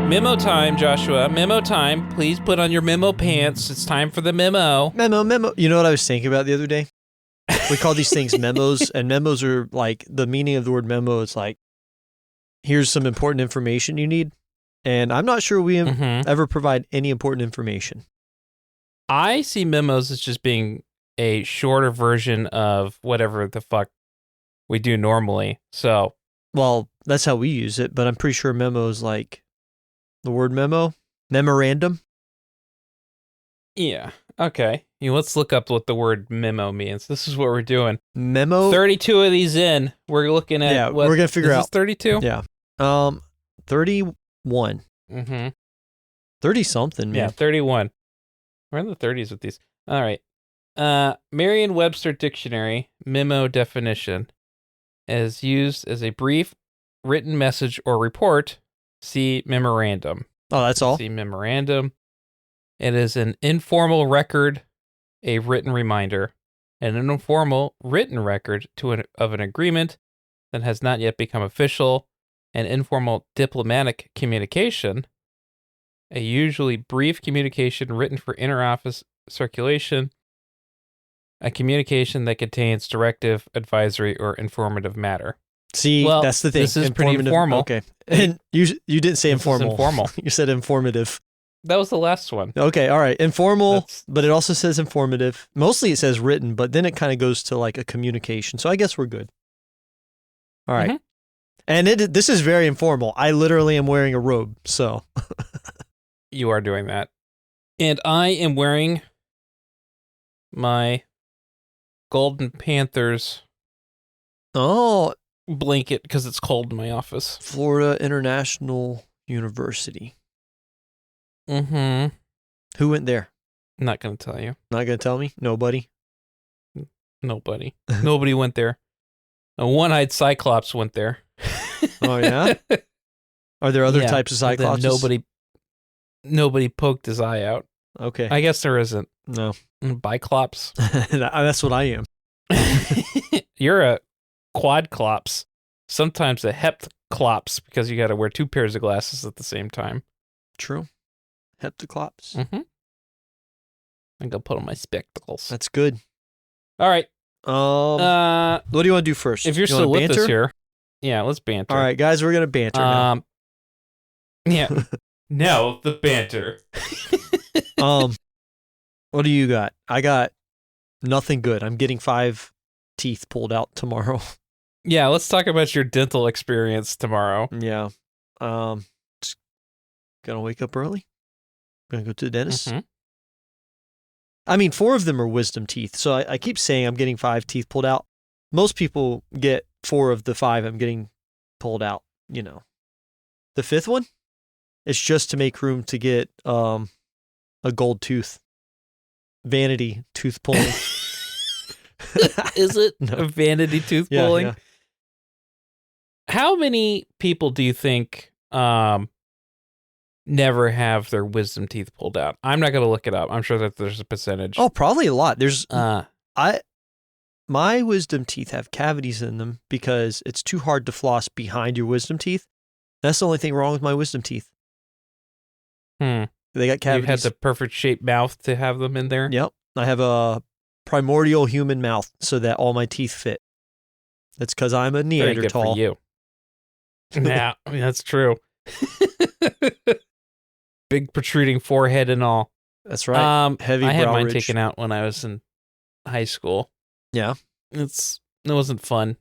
Memo time, Joshua. Memo time. Please put on your memo pants. It's time for the memo. Memo. You know what I was thinking about the other day? We call these things memos, and memos are like, the meaning of the word memo is like, here's some important information you need. And I'm not sure we ever provide any important information. I see memos as just being a shorter version of whatever the fuck we do normally. So, well, that's how we use it, but I'm pretty sure memo is like the word memo, memorandum. Yeah. Okay. Let's look up what the word memo means. This is what we're doing. Memo. 32 of these in. We're looking at. Yeah, we're gonna figure out. 32. Yeah. 31. 30 something. Man. Yeah, 31. We're in the 30s with these. All right. Merriam-Webster Dictionary memo definition is used as a brief written message or report. See memorandum. Oh, that's all? See memorandum. It is an informal record, a written reminder, and an informal written record of an agreement that has not yet become official, an informal diplomatic communication, a usually brief communication written for interoffice circulation, a communication that contains directive, advisory, or informative matter. See, well, that's the thing. This is pretty informal. Okay. And you didn't say informal. Informal. You said informative. That was the last one. Okay, all right. Informal, but it also says informative. Mostly it says written, but then it kind of goes to like a communication. So I guess we're good. All right. And this is very informal. I literally am wearing a robe, so. You are doing that. And I am wearing my Golden Panthers blanket because it's cold in my office. Florida International University. Mm-hmm. Who went there? Not going to tell you. Not going to tell me? Nobody? Nobody. Nobody went there. A one-eyed Cyclops went there. Oh, yeah? Are there other types of Cyclops? Nobody poked his eye out. Okay. I guess there isn't. No. Biclops? That's what I am. You're a quadclops. Sometimes a heptclops because you got to wear two pairs of glasses at the same time. True. Heptaclops. Mm-hmm. I'm gonna put on my spectacles. That's good. All right. What do you want to do first? If you're still with us here, yeah, let's banter. All right, guys, we're gonna banter now. Yeah. No, the banter. What do you got? I got nothing good. I'm getting 5 teeth pulled out tomorrow. Yeah, let's talk about your dental experience tomorrow. Yeah. Just gonna wake up early. Gonna go to the dentist. Mm-hmm. I mean, 4 of them are wisdom teeth. So I keep saying I'm getting 5 teeth pulled out. Most people get 4 of the 5 I'm getting pulled out, you know. The 5th one, it's just to make room to get a gold tooth. Vanity tooth pulling. Is it a vanity tooth pulling? Yeah. How many people do you think never have their wisdom teeth pulled out? I'm not going to look it up. I'm sure that there's a percentage. Oh, probably a lot. There's my wisdom teeth have cavities in them because it's too hard to floss behind your wisdom teeth. That's the only thing wrong with my wisdom teeth. They got cavities. You had the perfect shaped mouth to have them in there? Yep. I have a primordial human mouth so that all my teeth fit. That's because I'm a Neanderthal. Very good for you. Yeah, I mean, that's true. Big protruding forehead and all. That's right. Heavy brow I had mine ridge. taken out when I was in high school. Yeah. It wasn't fun.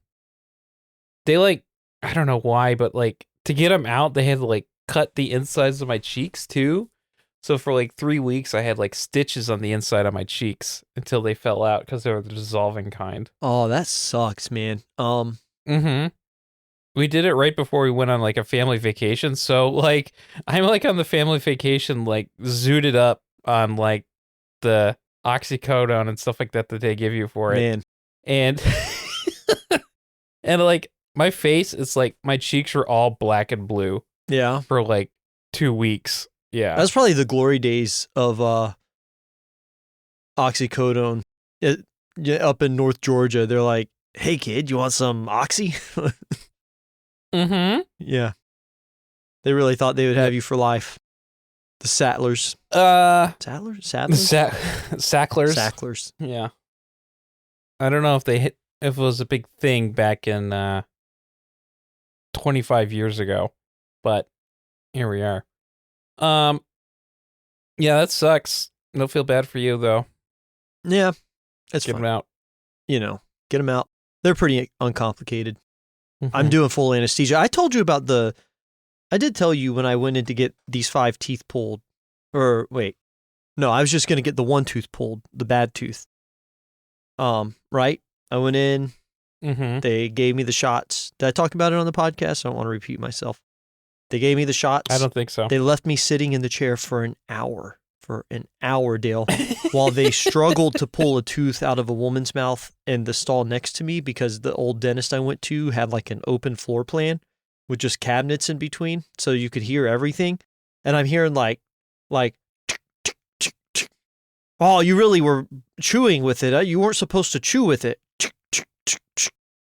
They I don't know why, but to get them out, they had to cut the insides of my cheeks too. So for 3 weeks, I had stitches on the inside of my cheeks until they fell out because they were the dissolving kind. Oh, that sucks, man. Mm-hmm. We did it right before we went on a family vacation. So I'm on the family vacation, zooted up on the oxycodone and stuff like that they give you for it. Man. And and my face, it's my cheeks were all black and blue. Yeah. For 2 weeks. Yeah. That's probably the glory days of oxycodone. Up in North Georgia, they're like, "Hey kid, you want some oxy?" Mm-hmm. Yeah. They really thought they would have you for life. The Sattlers. Sacklers. Sacklers. Yeah. I don't know if if it was a big thing back in 25 years ago, but here we are. Yeah, that sucks. Don't feel bad for you though. Yeah, it's Get fine. them out. You know, get them out. They're pretty uncomplicated. Mm-hmm. I'm doing full anesthesia. I told you about I did tell you when I went in to get these 5 teeth pulled. Or wait. No, I was just going to get the one tooth pulled, the bad tooth. Right? I went in. Mm-hmm. They gave me the shots. Did I talk about it on the podcast? I don't want to repeat myself. They gave me the shots. I don't think so. They left me sitting in the chair for an hour. Dale, while they struggled to pull a tooth out of a woman's mouth in the stall next to me because the old dentist I went to had like an open floor plan with just cabinets in between so you could hear everything. And I'm hearing like, oh, you really were chewing with it. You weren't supposed to chew with it.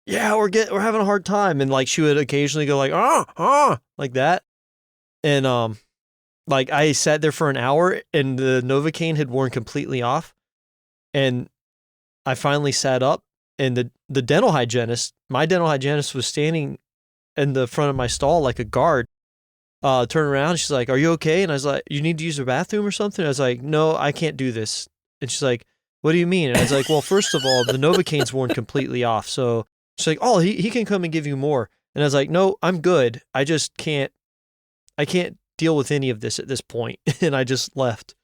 Yeah, we're having a hard time. And like she would occasionally go like, like that. And like I sat there for an hour and the Novocaine had worn completely off. And I finally sat up and the dental hygienist, my dental hygienist was standing in the front of my stall like a guard. Turned around, she's like, "Are you okay?" And I was like, "You need to use the bathroom or something?" I was like, "No, I can't do this." And she's like, "What do you mean?" And I was like, "Well, first of all, the Novocaine's worn completely off." So she's like, "Oh, he can come and give you more." And I was like, "No, I'm good. I just can't deal with any of this at this point." And I just left.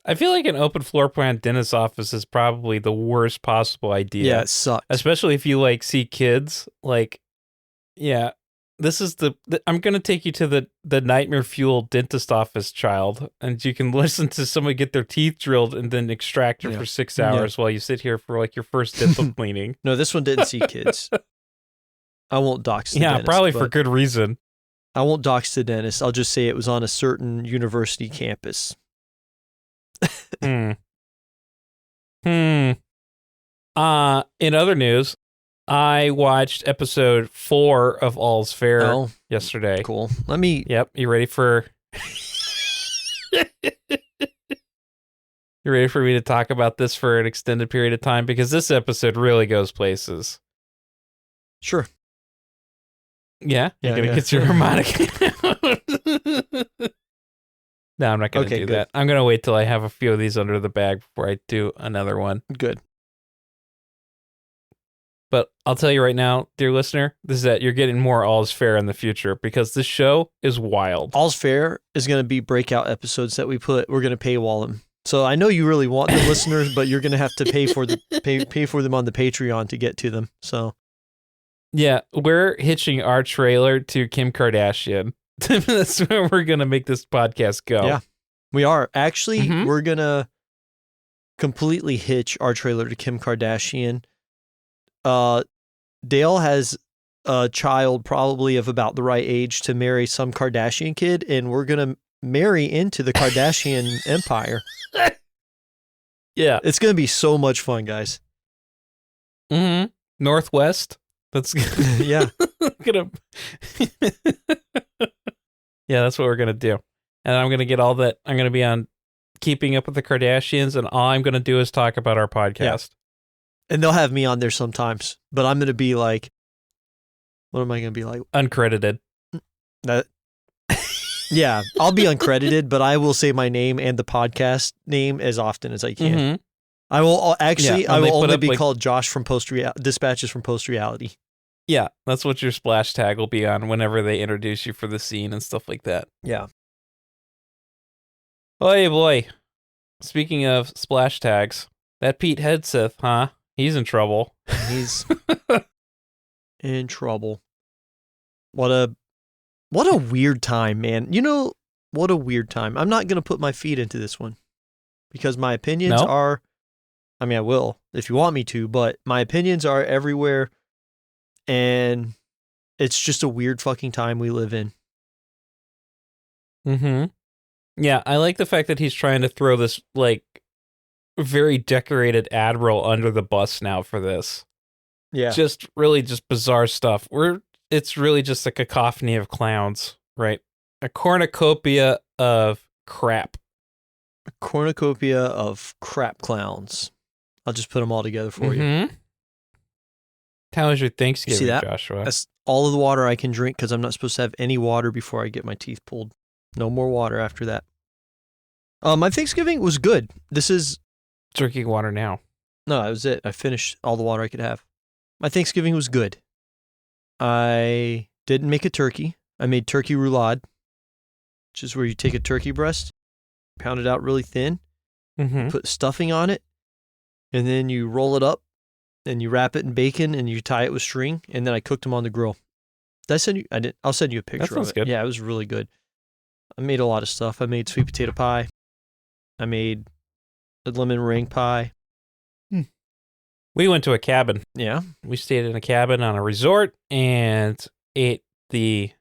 I feel like an open floor plan dentist's office is probably the worst possible idea. Yeah, it sucked. Especially if you like see kids. Like, yeah, this is I'm going to take you to the nightmare fueled dentist office, child. And you can listen to somebody get their teeth drilled and then extract it for 6 hours while you sit here for like your first dental cleaning. No, this one didn't see kids. I won't dox the dentist. Yeah, probably for good reason. I won't dox the dentist. I'll just say it was on a certain university campus. In other news, I watched episode 4 of All's Fair yesterday. Cool. Yep. You ready for? You ready for me to talk about this for an extended period of time? Because this episode really goes places. Sure. Yeah? You're going to get your harmonica. No, I'm not going to do that. I'm going to wait till I have a few of these under the bag before I do another one. Good. But I'll tell you right now, dear listener, is that you're getting more All's Fair in the future because this show is wild. All's Fair is going to be breakout episodes that we're going to paywall them. So I know you really want the listeners, but you're going to have to pay for them on the Patreon to get to them. So yeah, we're hitching our trailer to Kim Kardashian. That's where we're going to make this podcast go. Yeah, we are. Actually, we're going to completely hitch our trailer to Kim Kardashian. Dale has a child probably of about the right age to marry some Kardashian kid, and we're going to marry into the Kardashian empire. Yeah. It's going to be so much fun, guys. Northwest. That's yeah. Yeah, that's what we're going to do. And I'm going to get all that. I'm going to be on Keeping Up with the Kardashians, and all I'm going to do is talk about our podcast. Yeah. And they'll have me on there sometimes, but I'm going to be like, what am I going to be like? Uncredited. Yeah, I'll be uncredited, but I will say my name and the podcast name as often as I can. I will actually, I will only be called Josh from Dispatches from Post Reality. Yeah, that's what your splash tag will be on whenever they introduce you for the scene and stuff like that. Yeah. Oh boy. Speaking of splash tags, that Pete Hegseth, huh? He's in trouble. He's in trouble. What a weird time, man. You know, what a weird time. I'm not going to put my feet into this one because my opinions are, I mean, I will if you want me to, but my opinions are everywhere. And it's just a weird fucking time we live in. Yeah, I like the fact that he's trying to throw this, like, very decorated admiral under the bus now for this. Yeah. Just really just bizarre stuff. It's really just a cacophony of clowns, right? A cornucopia of crap. A cornucopia of crap clowns. I'll just put them all together for you. How was your Thanksgiving, See that? Joshua? That's all of the water I can drink because I'm not supposed to have any water before I get my teeth pulled. No more water after that. My Thanksgiving was good. This is... Drinking water now. No, that was it. I finished all the water I could have. My Thanksgiving was good. I didn't make a turkey. I made turkey roulade, which is where you take a turkey breast, pound it out really thin, put stuffing on it, and then you roll it up, and you wrap it in bacon, and you tie it with string, and then I cooked them on the grill. Did I send you? I didn't. I'll send you a picture of it. Good. Yeah, it was really good. I made a lot of stuff. I made sweet potato pie. I made a lemon meringue pie. We went to a cabin. Yeah. We stayed in a cabin on a resort and ate the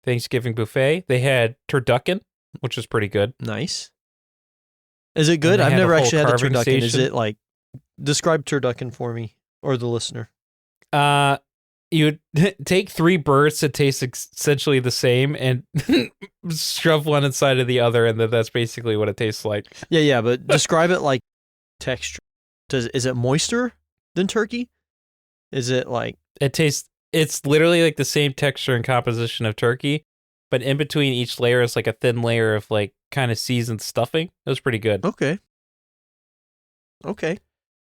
Thanksgiving buffet. They had turducken, which was pretty good. Nice. Is it good? I've never actually had a turducken. Station. Is it like, describe turducken for me or the listener? You would take 3 birds that taste essentially the same and shove one inside of the other, and that's basically what it tastes like. Yeah, but describe it like texture. Is it moister than turkey? Is it like... It's literally like the same texture and composition of turkey, but in between each layer is like a thin layer of like kind of seasoned stuffing. It was pretty good. Okay.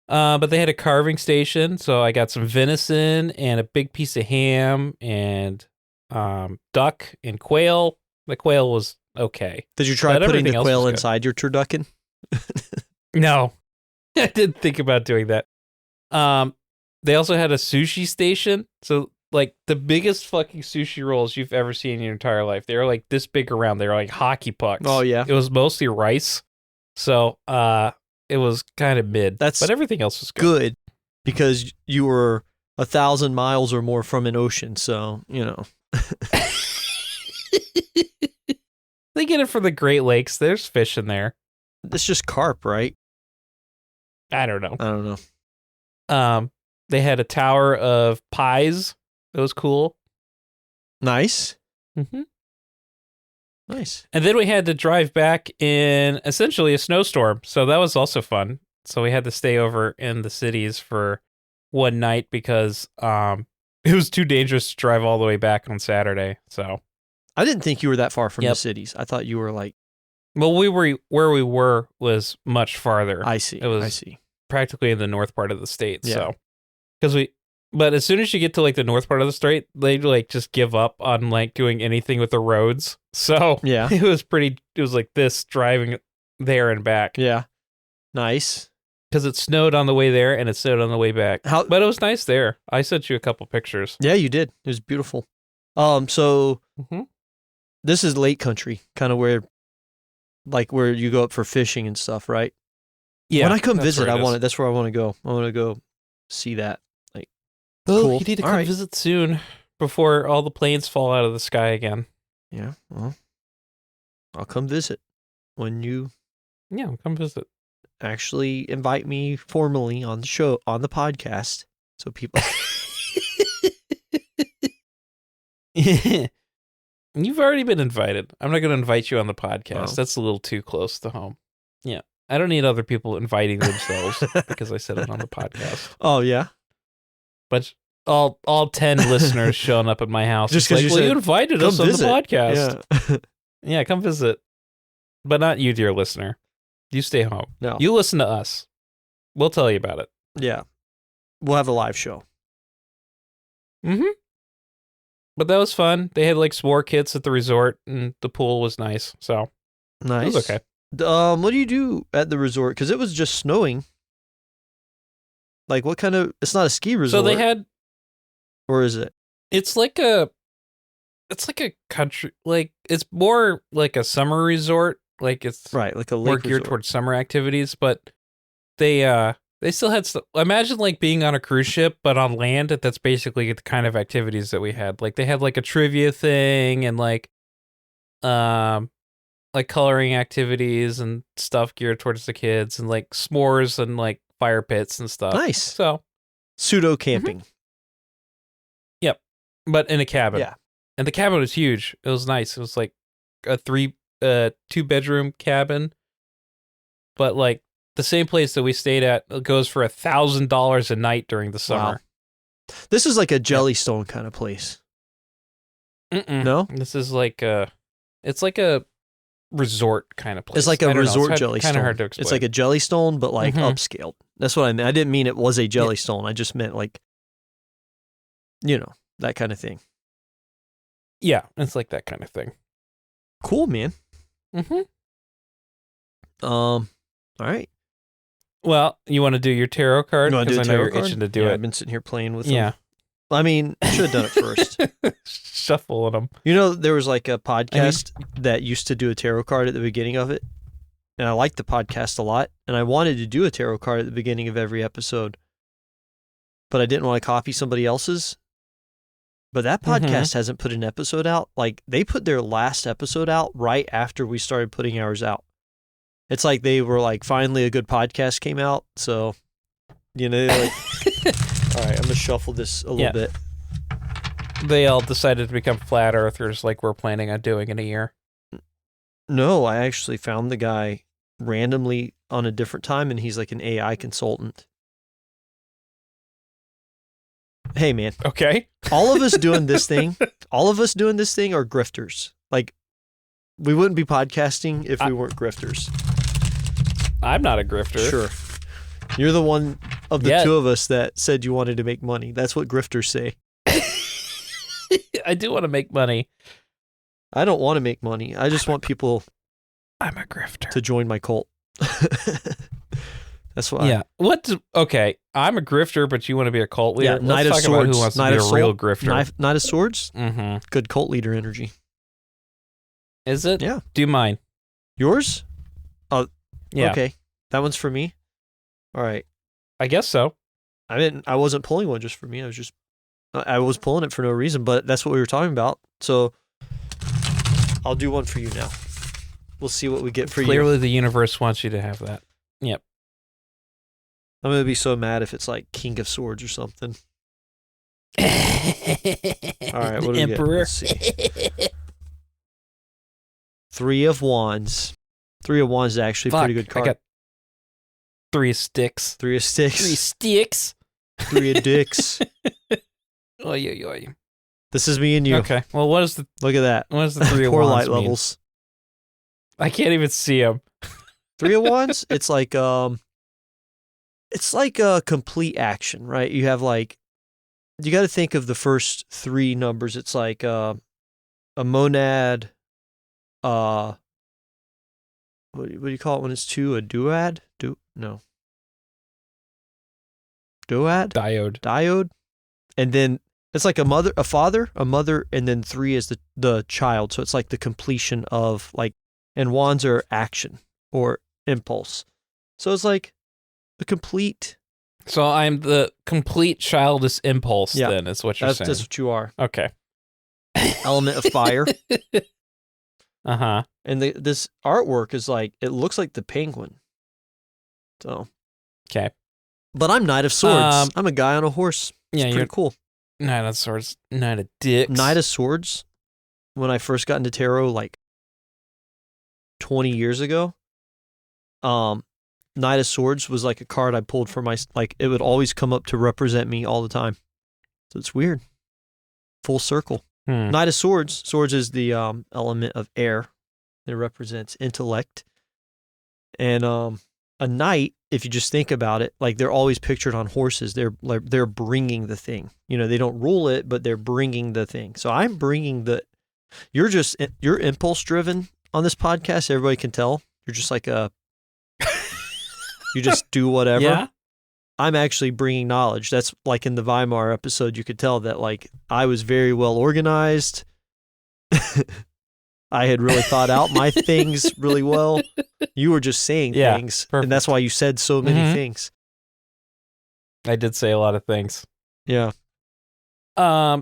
But they had a carving station, so I got some venison and a big piece of ham and duck and quail. The quail was okay. Did you try putting the quail inside your turducken? No, I didn't think about doing that. They also had a sushi station, so like the biggest fucking sushi rolls you've ever seen in your entire life. They were like this big around. They were like hockey pucks. Oh yeah. It was mostly rice, so it was kind of mid. But everything else was good because you were 1,000 miles or more from an ocean, so you know. They get it from the Great Lakes. There's fish in there. It's just carp, right? I don't know. They had a tower of pies. It was cool. Nice. Mm-hmm. Nice. And then we had to drive back in essentially a snowstorm. So that was also fun. So we had to stay over in the cities for one night because it was too dangerous to drive all the way back on Saturday. So I didn't think you were that far from the cities. I thought you were like... Well, where we were was much farther. I see. It was I see. Practically in the north part of the state. Yeah. So, but as soon as you get to like the north part of the state, they like just give up on like doing anything with the roads. So yeah, it was like this driving there and back. Yeah. Nice. Because it snowed on the way there and it snowed on the way back. But it was nice there. I sent you a couple pictures. Yeah, you did. It was beautiful. So this is lake country, kind of where you go up for fishing and stuff, right? Yeah. When I come visit, that's where I want to go. I want to go see that. Like, cool. You need to come visit soon before all the planes fall out of the sky again. Yeah. Well, I'll come visit when you. Yeah, come visit. Actually, invite me formally on the show, on the podcast, so people. You've already been invited. I'm not going to invite you on the podcast. Oh. That's a little too close to home. Yeah. I don't need other people inviting themselves because I said it on the podcast. Oh, yeah? But all 10 listeners showing up at my house. Just because you invited us on the podcast. Yeah. Yeah, come visit. But not you, dear listener. You stay home. No. You listen to us. We'll tell you about it. Yeah. We'll have a live show. Mm-hmm. But that was fun. They had like s'more kits at the resort, and the pool was nice. So nice. It was okay. What do you do at the resort? Because it was just snowing. Like, what kind of... It's not a ski resort. So they had... Or is it? It's like a country... Like, it's more like a summer resort. Like, it's... Right, like a lake more geared towards summer activities. But they still had... Imagine, like, being on a cruise ship, but on land. That's basically the kind of activities that we had. Like, they had, like, a trivia thing and, like coloring activities and stuff geared towards the kids and like s'mores and like fire pits and stuff. Nice. So pseudo camping. Yep. But in a cabin. Yeah. And the cabin was huge. It was nice. It was like a 2-bedroom cabin, but like the same place that we stayed at goes for $1,000 a night during the summer. Wow. This is like a Jellystone kind of place. No? This is like it's like a resort kind of place. It's like a resort Jellystone. Kind of hard to explain. It's like a Jellystone, but like upscaled. That's what I meant. I didn't mean it was a Jellystone. I just meant like, that kind of thing. Yeah, it's like that kind of thing. Cool, man. All right. Well, you want to do your tarot card? Because I know you're itching to do it. I've been sitting here playing with them. I mean, I should have done it first. Shuffling them. There was like a podcast that used to do a tarot card at the beginning of it. And I liked the podcast a lot. And I wanted to do a tarot card at the beginning of every episode. But I didn't want to copy somebody else's. But that podcast hasn't put an episode out. Like, they put their last episode out right after we started putting ours out. It's like they were like, finally a good podcast came out. So, they're like, all right, I'm going to shuffle this a little bit. They all decided to become flat earthers like we're planning on doing in a year. No, I actually found the guy randomly on a different time, and he's like an AI consultant. Hey, man. Okay. All of us doing this thing are grifters. Like, we wouldn't be podcasting if we weren't grifters. I'm not a grifter. Sure. You're the one of the two of us that said you wanted to make money. That's what grifters say. I do want to make money. I don't want to make money. I just want people I'm a grifter. to join my cult. That's why. Yeah. Okay, I'm a grifter, but you want to be a cult leader? Yeah, Knight of Let's talk Swords. about who wants Knight to be of a real grifter. Knight of Swords? Mm-hmm. Good cult leader energy. Is it? Yeah. Do you mind? Yours? Oh, yeah. Okay. That one's for me? All right. I guess so. I wasn't pulling one just for me. I was pulling it for no reason, but that's what we were talking about. So I'll do one for you now. We'll see what we get for you. Clearly the universe wants you to have that. Yep. I'm going to be so mad if it's like King of Swords or something. All right, what do we get? Let's see. Three of Wands. Three of Wands is actually a pretty good card. I got 3 sticks. 3 of Sticks. 3 sticks. 3 of Dicks. Oy, oy, oy. This is me and you. Okay. Well, look at that. What is the 3 of Poor Wands light mean? levels. I can't even see them. 3 of Wands, it's like a complete action, right? You have like, you got to think of the first 3 numbers. It's like a monad, what do you call it when it's 2? A duad? No. Duad? Diode. And then it's like a father, a mother, and then 3 is the child. So it's like the completion of like, and wands are action or impulse. So it's like a complete. So I'm the complete childish impulse then, is what you're saying. That's what you are. Okay. Element of fire. Uh-huh. And this artwork is like, it looks like the penguin. So. Okay. But I'm Knight of Swords. I'm a guy on a horse. It's pretty cool. Knight of Swords. Knight of Dicks. Knight of Swords, when I first got into tarot like 20 years ago, Knight of Swords was like a card I pulled for like it would always come up to represent me all the time. So it's weird. Full circle. Knight of Swords. Swords is the element of air. It represents intellect. And a knight, if you just think about it, like they're always pictured on horses. They're bringing the thing. They don't rule it, but they're bringing the thing. So I'm bringing you're impulse driven on this podcast. Everybody can tell. You're just like you just do whatever. Yeah. I'm actually bringing knowledge. That's like in the Weimar episode, you could tell that like I was very well organized. I had really thought out my things really well. You were just saying things, perfect. and that's why you said so many things. I did say a lot of things. Yeah.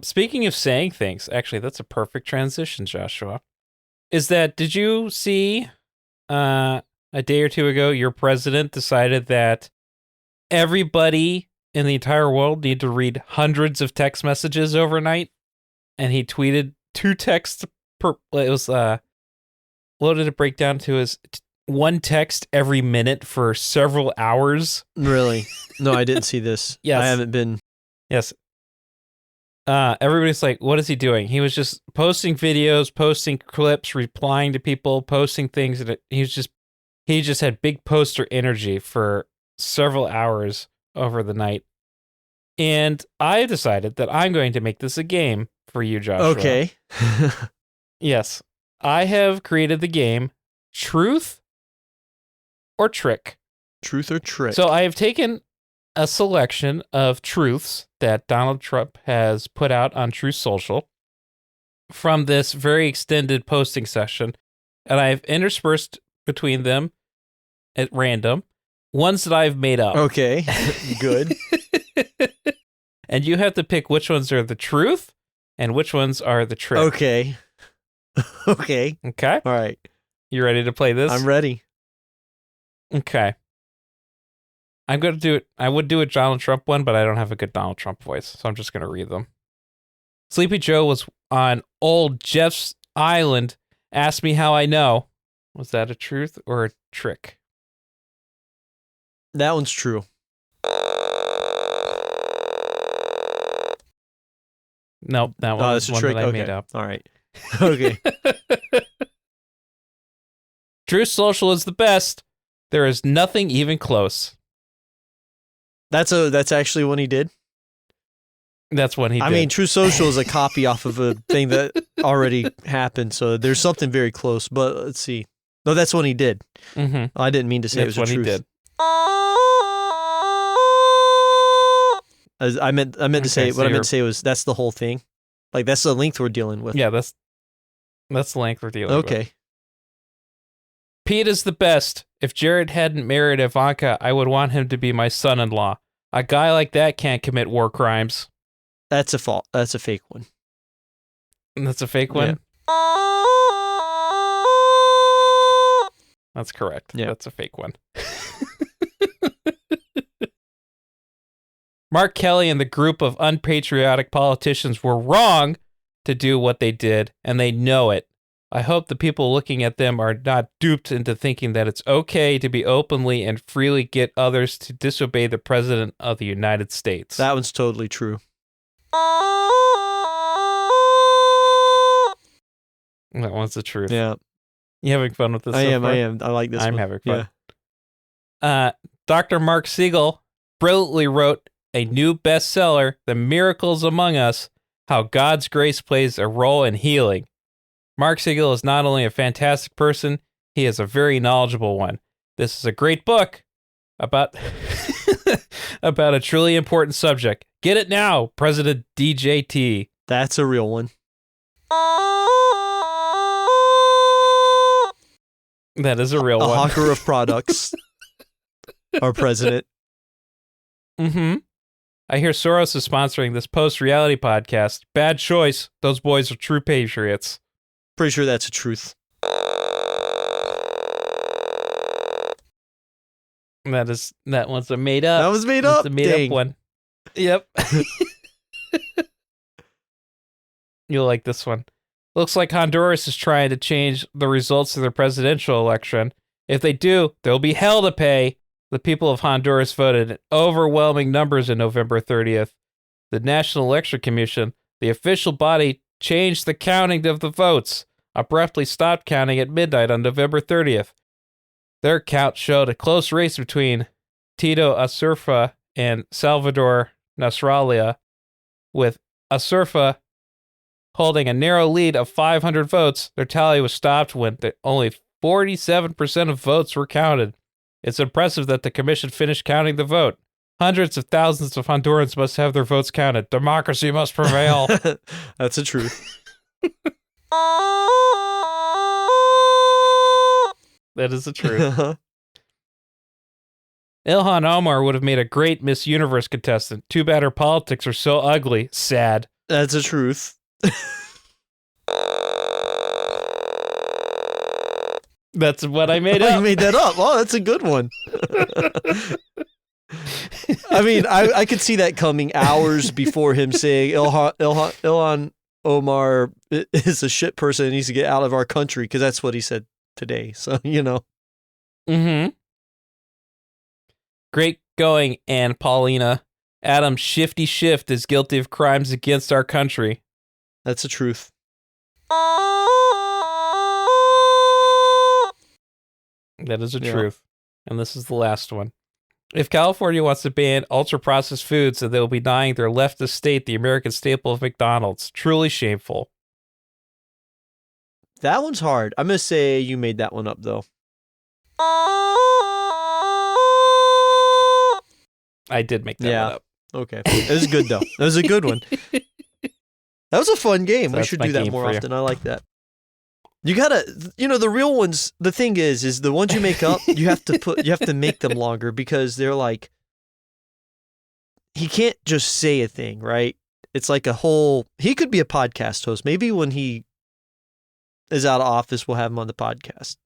Speaking of saying things, actually, that's a perfect transition, Joshua. Did you see a day or two ago, your president decided that everybody in the entire world need to read hundreds of text messages overnight, and he tweeted 2 texts per. It was what did it break down to? Is one text every minute for several hours. Really? No, I didn't see this. Yes. I haven't been. Yes. Everybody's like, what is he doing? He was just posting videos, posting clips, replying to people, posting things, and he just had big poster energy for several hours over the night. And I decided that I'm going to make this a game for you, Joshua. Okay. Yes. I have created the game Truth or Trick. Truth or trick? So I have taken a selection of truths that Donald Trump has put out on Truth Social from this very extended posting session, and I've interspersed between them at random ones that I've made up. Okay. Good. And you have to pick which ones are the truth and which ones are the trick. Okay. Okay. Okay? All right. You ready to play this? I'm ready. Okay. I'm going to do it. I would do a Donald Trump one, but I don't have a good Donald Trump voice, so I'm just going to read them. Sleepy Joe was on old Jeff's island. Asked me how I know. Was that a truth or a trick? That one's true. Nope, that one was that's a one trick. that I Okay. made up. All right. Okay. Truth Social is the best. There is nothing even close. That's actually one he did. That's when he did. I mean, True Social is a copy off of a thing that already happened, so there's something very close. But let's see. No, that's one he did. Mm-hmm. I didn't mean to say That's it was what a truth. he did. I meant to Okay, say so what I you're- meant to say was that's the whole thing. Like that's the length we're dealing with. Yeah, that's the length we're dealing with. Okay. Pete is the best. If Jared hadn't married Ivanka, I would want him to be my son-in-law. A guy like that can't commit war crimes. That's a fault. That's a fake one. That's a fake one? That's correct. Yeah. That's a fake one. Mark Kelly and the group of unpatriotic politicians were wrong to do what they did, and they know it. I hope the people looking at them are not duped into thinking that it's okay to be openly and freely get others to disobey the President of the United States. That one's totally true. That one's the truth. Yeah. You having fun with this? I so am. far? I am. I like this I'm one. having fun. Dr. Mark Siegel brilliantly wrote a new bestseller, The Miracles Among Us, How God's Grace Plays a Role in Healing. Mark Siegel is not only a fantastic person, he is a very knowledgeable one. This is a great book about about a truly important subject. Get it now, President DJT. That's a real one. That is a real A one. hawker of products. Our president. Mm-hmm. I hear Soros is sponsoring this post-reality podcast. Bad choice. Those boys are true patriots. Pretty sure that's a truth. That one's a made up. That was made That's up. a made Dang. up one. Yep. You'll like this one. Looks like Honduras is trying to change the results of their presidential election. If they do, there'll be hell to pay. The people of Honduras voted in overwhelming numbers on November 30th. The National Election Commission, the official body, changed the counting of the votes, abruptly stopped counting at midnight on November 30th. Their count showed a close race between Tito Asurfa and Salvador Nasrallah, with Asurfa holding a narrow lead of 500 votes. Their tally was stopped when only 47% of votes were counted. It's impressive that the commission finished counting the vote. Hundreds of thousands of Hondurans must have their votes counted. Democracy must prevail. That's the truth. That is the truth. Ilhan Omar would have made a great Miss Universe contestant. Too bad her politics are so ugly. Sad. That's the truth. That's what I made You up. made that up. Oh, that's a good one. I mean, I could see that coming hours before him saying Ilhan Omar is a shit person and needs to get out of our country, because that's what he said today. So, you know. Mm-hmm. Great going, Ann Paulina. Adam Shifty Shift is guilty of crimes against our country. That's the truth. That is the truth. And this is the last one. If California wants to ban ultra-processed foods, then they will be denying their leftist state the American staple of McDonald's. Truly shameful. That one's hard. I'm going to say you made that one up, though. I did make that one up. Okay. It was good, though. That was a good one. That was a fun game. So we should do that more often. I like that. You gotta, the real ones, the thing is the ones you make up, you have to make them longer because they're like, he can't just say a thing, right? It's like he could be a podcast host. Maybe when he is out of office, we'll have him on the podcast.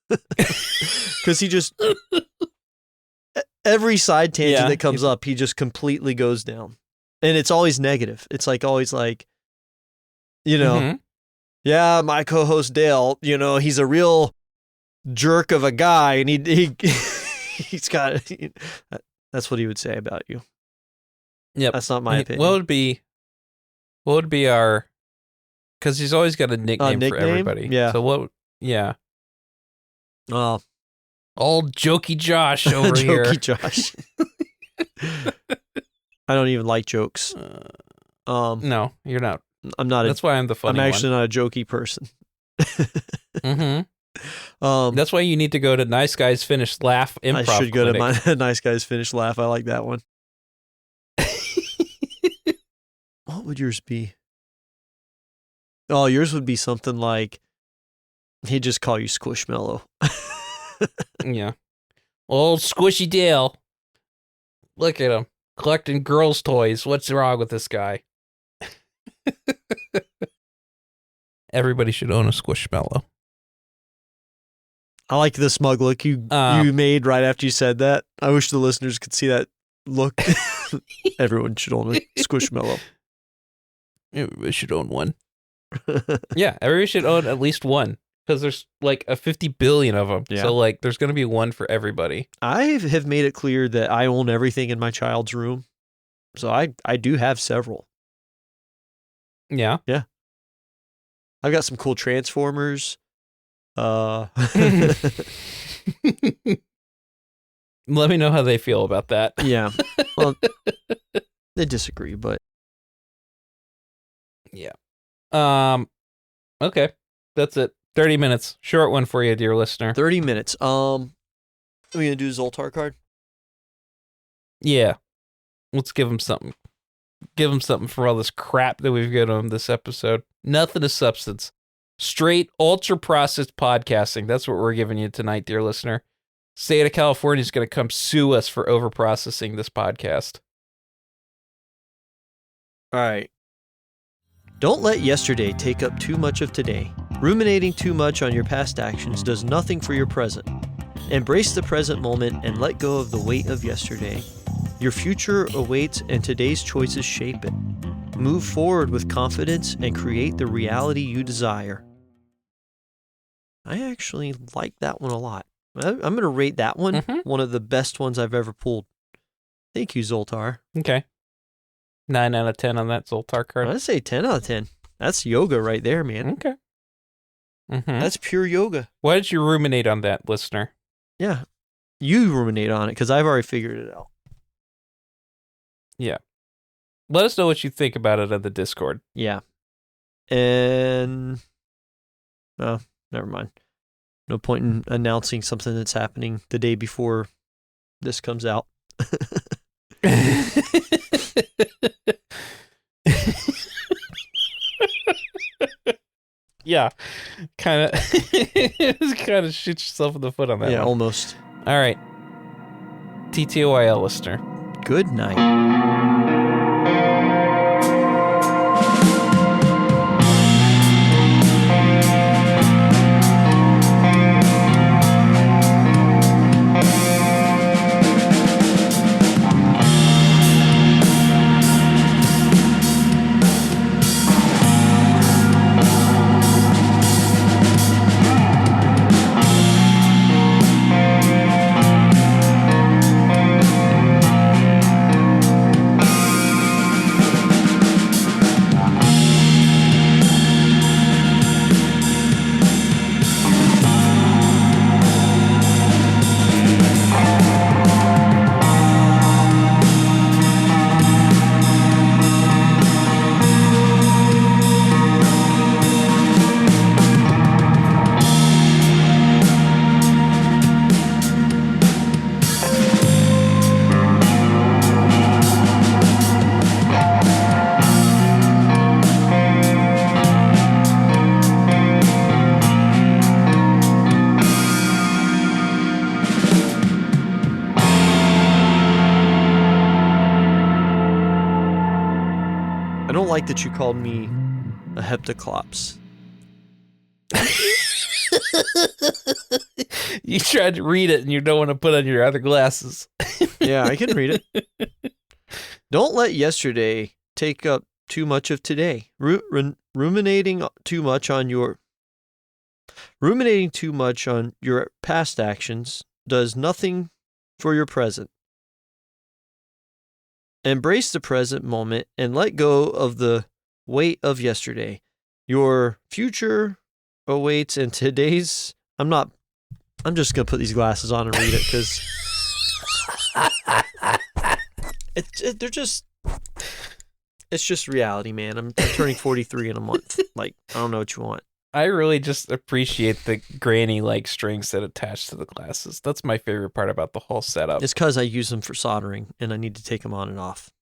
Because he just, every side tangent that comes up, he just completely goes down. And it's always negative. It's like always like, yeah, my co-host Dale, he's a real jerk of a guy, and he's got. That's what he would say about you. Yep, that's not my opinion. What would be our? Because he's always got a nickname for everybody. Yeah. So what? Yeah. Oh, old Jokey Josh over here. Jokey Josh. I don't even like jokes. No, you're not. I'm not. That's why I'm the funny one. I'm actually not a jokey person. That's why you need to go to Nice Guys Finish Laugh Improv. I should go to my Nice Guys Finish Laugh. I like that one. What would yours be? Oh, yours would be something like he'd just call you Squishmallow. Yeah. Old Squishy Dale. Look at him. Collecting girls' toys. What's wrong with this guy? Everybody should own a Squishmallow. I like the smug look you made right after you said that. I wish the listeners could see that look. Everyone should own a Squishmallow. Everybody should own one. Yeah, everybody should own at least one. Because there's like 50 billion of them. Yeah. So like there's going to be one for everybody. I have made it clear that I own everything in my child's room. So I do have several. Yeah? Yeah. I've got some cool Transformers. Let me know how they feel about that. Yeah. Well, they disagree, but. Yeah. Okay. That's it. 30 minutes. Short one for you, dear listener. 30 minutes. Are we going to do a Zoltar card? Yeah. Let's give him something. Give him something for all this crap that we've got on this episode. Nothing of substance. Straight, ultra-processed podcasting. That's what we're giving you tonight, dear listener. State of California is going to come sue us for over-processing this podcast. All right. Don't let yesterday take up too much of today. Ruminating too much on your past actions does nothing for your present. Embrace the present moment and let go of the weight of yesterday. Your future awaits and today's choices shape it. Move forward with confidence and create the reality you desire. I actually like that one a lot. I'm going to rate that one one of the best ones I've ever pulled. Thank you, Zoltar. Okay. 9 out of 10 on that Zoltar card. I'd say 10 out of 10. That's yoga right there, man. Okay. That's pure yoga. Why did you ruminate on that, listener? Yeah. You ruminate on it because I've already figured it out. Yeah. Let us know what you think about it at the Discord. Yeah. And... oh, never mind. No point in announcing something that's happening the day before this comes out. Yeah. Kind of shoot yourself in the foot on that one. Yeah, almost. All right. TTOIL listener. Good night. I don't like that you called me a heptaclops. You tried to read it and you don't want to put on your other glasses. Yeah, I can read it. Don't let yesterday take up too much of today. Ruminating too much on your past actions does nothing for your present. Embrace the present moment and let go of the weight of yesterday. Your future awaits, and today's. I'm just gonna put these glasses on and read it because it's just reality, man. I'm turning 43 in a month. Like, I don't know what you want. I really just appreciate the granny-like strings that attach to the glasses. That's my favorite part about the whole setup. It's because I use them for soldering, and I need to take them on and off.